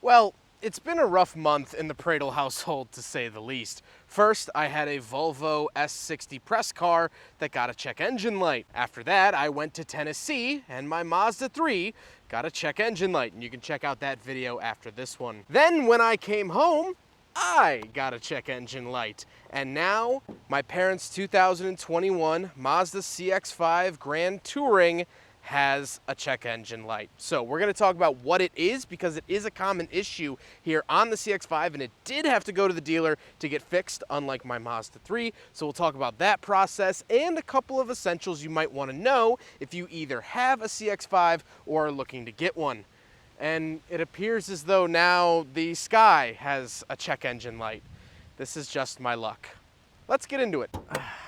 Well, it's been a rough month in the Pradle household, to say the least. First, I had a Volvo S60 press car that got a check engine light. After that, I went to Tennessee, and my Mazda 3 got a check engine light, and you can check out that video after this one. Then, when I came home, I got a check engine light. And now, my parents' 2021 Mazda CX-5 Grand Touring has a check engine light. So we're gonna talk about what it is, because it is a common issue here on the CX-5, and it did have to go to the dealer to get fixed, unlike my Mazda 3. So we'll talk about that process and a couple of essentials you might wanna know if you either have a CX-5 or are looking to get one. And it appears as though now the Sky has a check engine light. This is just my luck. Let's get into it.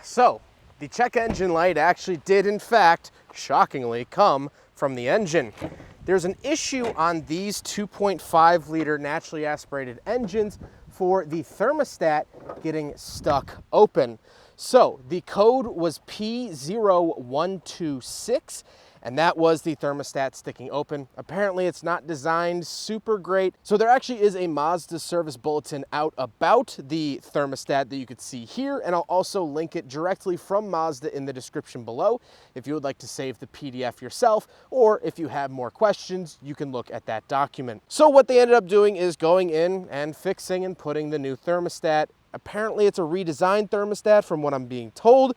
So, the check engine light actually did, in fact, shockingly, come from the engine. There's an issue on these 2.5 liter naturally aspirated engines for the thermostat getting stuck open. So the code was P0126, and that was the thermostat sticking open. Apparently it's not designed super great. So there actually is a Mazda service bulletin out about the thermostat that you could see here, and I'll also link it directly from Mazda in the description below if you would like to save the PDF yourself, or if you have more questions, you can look at that document. So what they ended up doing is going in and fixing and putting the new thermostat. Apparently it's a redesigned thermostat from what I'm being told,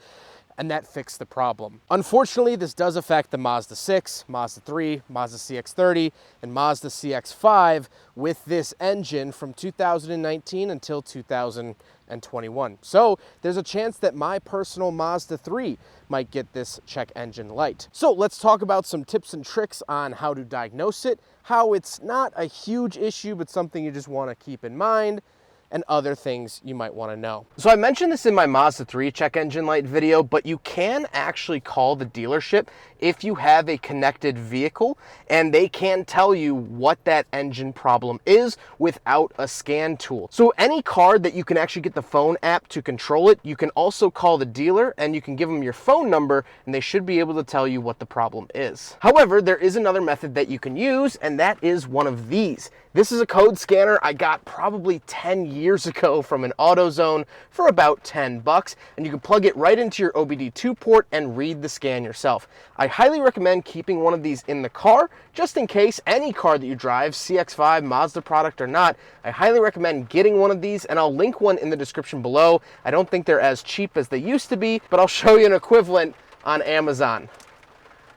and that fixed the problem. Unfortunately, this does affect the Mazda 6, Mazda 3, Mazda CX-30, and Mazda CX-5 with this engine from 2019 until 2021. So there's a chance that my personal Mazda 3 might get this check engine light. So let's talk about some tips and tricks on how to diagnose it, how it's not a huge issue, but something you just wanna keep in mind, and other things you might want to know. So I mentioned this in my Mazda 3 check engine light video, but you can actually call the dealership if you have a connected vehicle, and they can tell you what that engine problem is without a scan tool. So any car that you can actually get the phone app to control it, you can also call the dealer and you can give them your phone number, and they should be able to tell you what the problem is. However, there is another method that you can use, and that is one of these. This is a code scanner I got probably 10 years ago from an AutoZone for about 10 bucks, and you can plug it right into your OBD2 port and read the scan yourself. I highly recommend keeping one of these in the car, just in case. Any car that you drive, CX-5, Mazda product or not, I highly recommend getting one of these, and I'll link one in the description below. I don't think they're as cheap as they used to be, but I'll show you an equivalent on Amazon.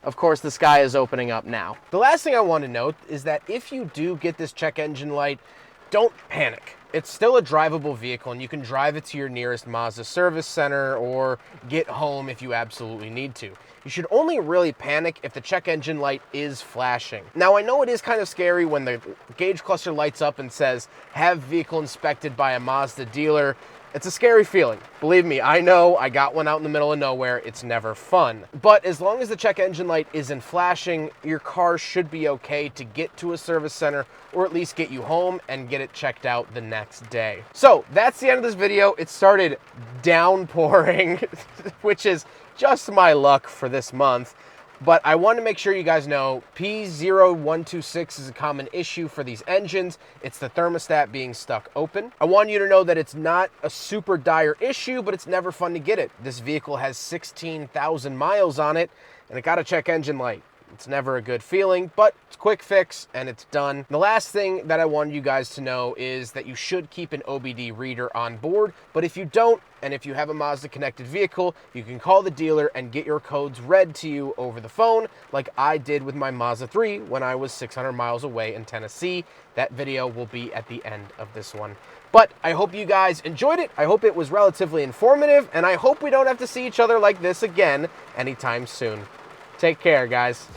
Of course, the Sky is opening up now. The last thing I want to note is that if you do get this check engine light, don't panic. It's still a drivable vehicle, and you can drive it to your nearest Mazda service center or get home if you absolutely need to. You should only really panic if the check engine light is flashing. Now, I know it is kind of scary when the gauge cluster lights up and says, "Have vehicle inspected by a Mazda dealer." It's a scary feeling. Believe me, I know, I got one out in the middle of nowhere. It's never fun. But as long as the check engine light isn't flashing, your car should be okay to get to a service center, or at least get you home and get it checked out the next day. So that's the end of this video. It started downpouring, which is just my luck for this month. But I want to make sure you guys know P0126 is a common issue for these engines. It's the thermostat being stuck open. I want you to know that it's not a super dire issue, but it's never fun to get it. This vehicle has 16,000 miles on it, and it got a check engine light. It's never a good feeling, but it's a quick fix and it's done. The last thing that I wanted you guys to know is that you should keep an OBD reader on board, but if you don't, and if you have a Mazda connected vehicle, you can call the dealer and get your codes read to you over the phone, like I did with my Mazda 3 when I was 600 miles away in Tennessee. That video will be at the end of this one. But I hope you guys enjoyed it. I hope it was relatively informative, and I hope we don't have to see each other like this again anytime soon. Take care, guys.